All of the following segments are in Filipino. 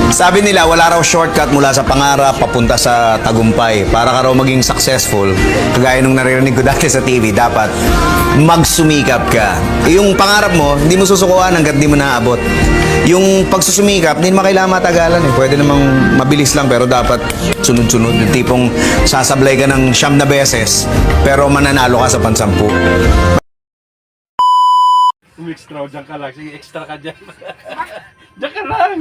Sabi nila, wala raw shortcut mula sa pangarap papunta sa tagumpay. Para ka raw maging successful, kagaya nung naririnig ko dati sa TV, dapat magsumikap ka. Yung pangarap mo, hindi mo susukuan hanggat di mo naabot. Yung pagsusumikap, hindi naman kailangan matagalan eh. Pwede namang mabilis lang, pero dapat sunod-sunod. Yung tipong sasablay ka ng 9 na beses, pero mananalo ka sa pansampu. Extra, dyan ka lang. Sige, extra ka dyan. Dyan ka lang.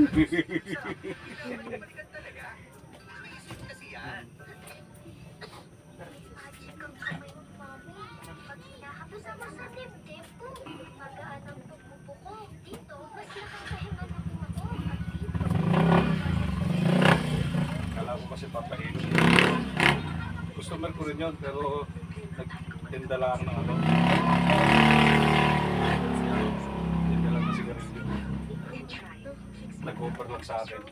Kala ko kasi papahin. Customer ko rin yun, pero nagtinda lang ng ano. Tinda lang na sigarilyo. Nag-offer lang sa akin.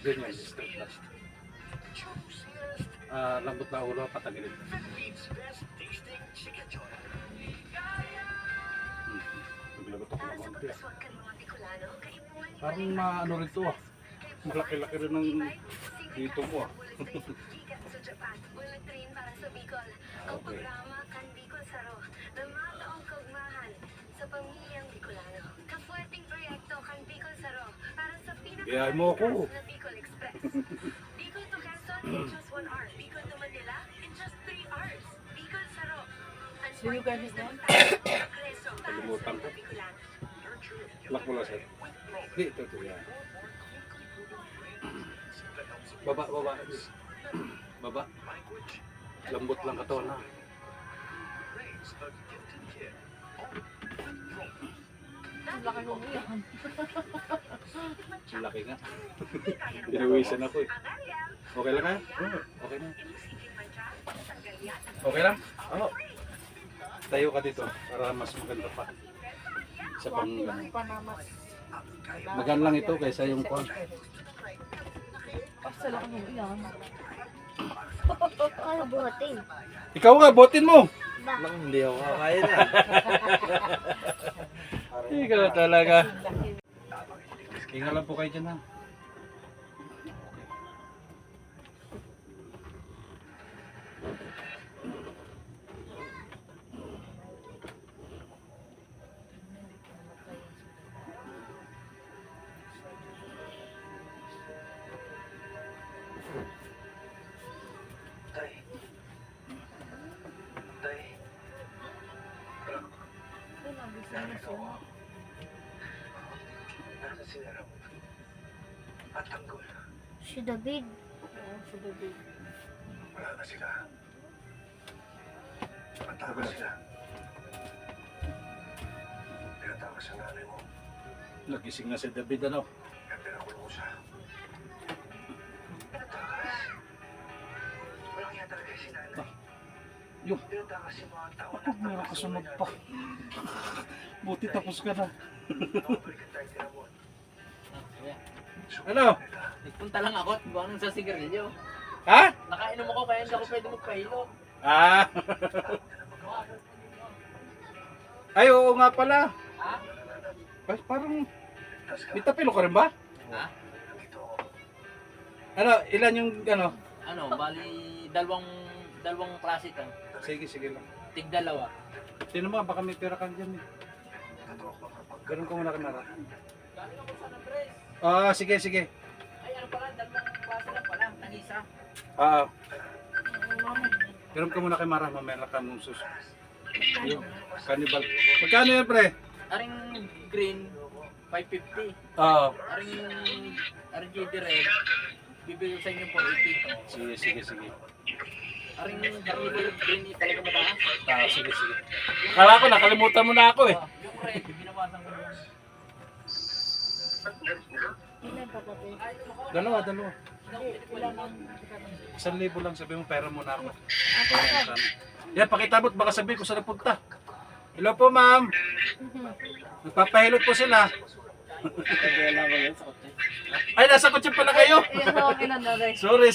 Ganyan, straight last. Lambot na ulo, patagilid. Naglagot ako ng konti. Parang ano rin to ah. Malaki-laki rin ng dito mo ah. Ang programa kan Bicol Saro ng mga taong kaugmahan sa pamilyang Bicolano. Kafuerting proyekto kan Bicol Saro para sa Gayahin mo ako. na Bicol Express. Bicol to Quezon in just 1 hour. Bicol to Manila in just 3 hours. Bicol Saro. Sino ka nito? Kalimutan ko. Lock mo lang sir. Hindi, ito yan. Baba. Baba. Lambot lang katawan ha. Ang laki mo yan. Ang laki nga. Pinawisan ako eh. Okay lang kaya? Okay na. Okay lang? Oo. Tayo ka dito para mas maganda pa. Sa pang Panamas. magan lang ito kaysa yung kwan. Basta laki mo yan. Kaya buhatin. Ikaw nga, botin mo! Hindi ako kaya na. Ikaw talaga. Ingat lang po kayo dyan ha. Si David. Si David. Wala na sila. Patakas sila. Tinatakas sa nanay mo. Nagising na si David ano. Kaya pinakul mo siya. Tinatakas. Walang kaya talaga si nanay. Yung, Tinatakas yung mga tao na meron kasunod pa. Buti tapos ka na. nakabalikan tayo tinamon. Ano? Nagpunta lang ako at buwang sa sigarilyo. Ha? Nakainom ako kaya hindi ako pwede magpahilo. Ah. Ay, oo nga pala. Ha? Ay, parang may tapilo ka rin ba? Ha? Ano, ilan yung ano? Ano, bali dalawang klase ka. Sige lang. Tig-dalawa. Sino mo, baka may pera ka dyan eh. Ganun ka muna kamara. Ah, sige. Ay, ano pala, dalawang klase lang pala, nag-isa. Ah. Ganun ka muna kay Mara, mamaya ka mong sus. Yung cannibal. Magkano yan, pre? Aring green, 550. Ah, Aring GD red, bibigay ko sa inyo 480. sige. Aring green talaga mataas. Ah, sige. Akala ko, nakalimutan mo na ako eh. Yung red, binawasan ko yun. Ilan pa David? Dalawa. 1,000 lang, sabi mo, pera mo na ako. Yan, pakitabot, baka sabihin ko saan napunta. Hello po, ma'am. Nagpapahilot po sila. Ay, nasa kotse pala kayo. Iyan ako kinanda rin. Sorry.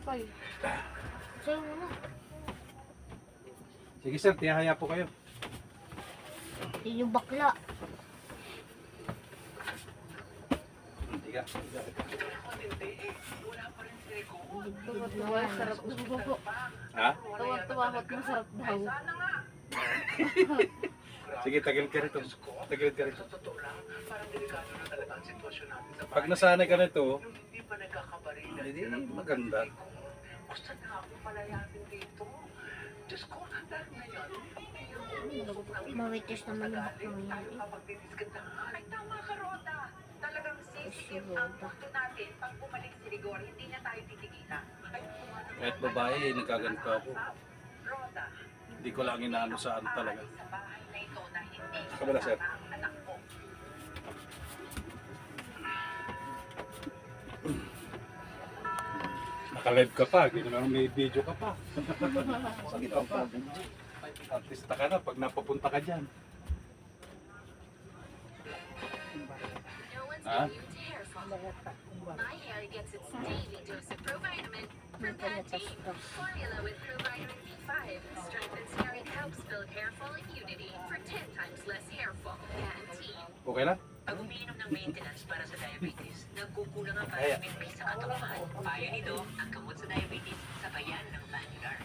Kay. Sa'yo muna. Sige sir, tiyahaya po kayo. Yun yung bakla. Hindi ka. Tuwa-tuwa, sarap daw. Ha? Tuwa-tuwa ko't masarap daw. Sige, tagilid ka rito. Tagilid ka rito. Sa totoo lang, parang delikado na talaga ang sitwasyon natin sa Pag nasanay ka nito, Nung hindi pa nagkakabarila. hindi maganda. Gusto na ako palayasin dito. Diyos ko, dahil ngayon, Mawitis naman yung bakla tayo yan. kapagdidiskita. Ay, tama ka, Roda. Talagang sensitive ang punto natin. Pag bumalik si Rigor, hindi na tayo titigilan. Ay, Kahit babae, nagkaganito ako. Roda, Hindi ko lang inaano saan talaga. sa bahay na ito na hindi Sa kabila, sir. kasama ang anak mo. Naka-live ka pa, hindi naman may video ka pa. Sige ka pa. Artista ka na pag napapunta ka dyan. No one's Ah? immune to hair fall. My hair gets its daily dose of provitamin from Pantene. Formula with provitamin B5 strengthens hair and helps build hair fall immunity for 10 times less hair fall. Pantene. Okay lang? Pag umiinom ng maintenance para sa diabetes, nagkukulang ang Kaya. vitamin B sa katawan. Payo nito, ang gamot sa diabetes, sabayan ng Vanguard.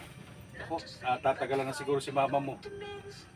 Ako, tatagalan na siguro si mama mo. Vitamins,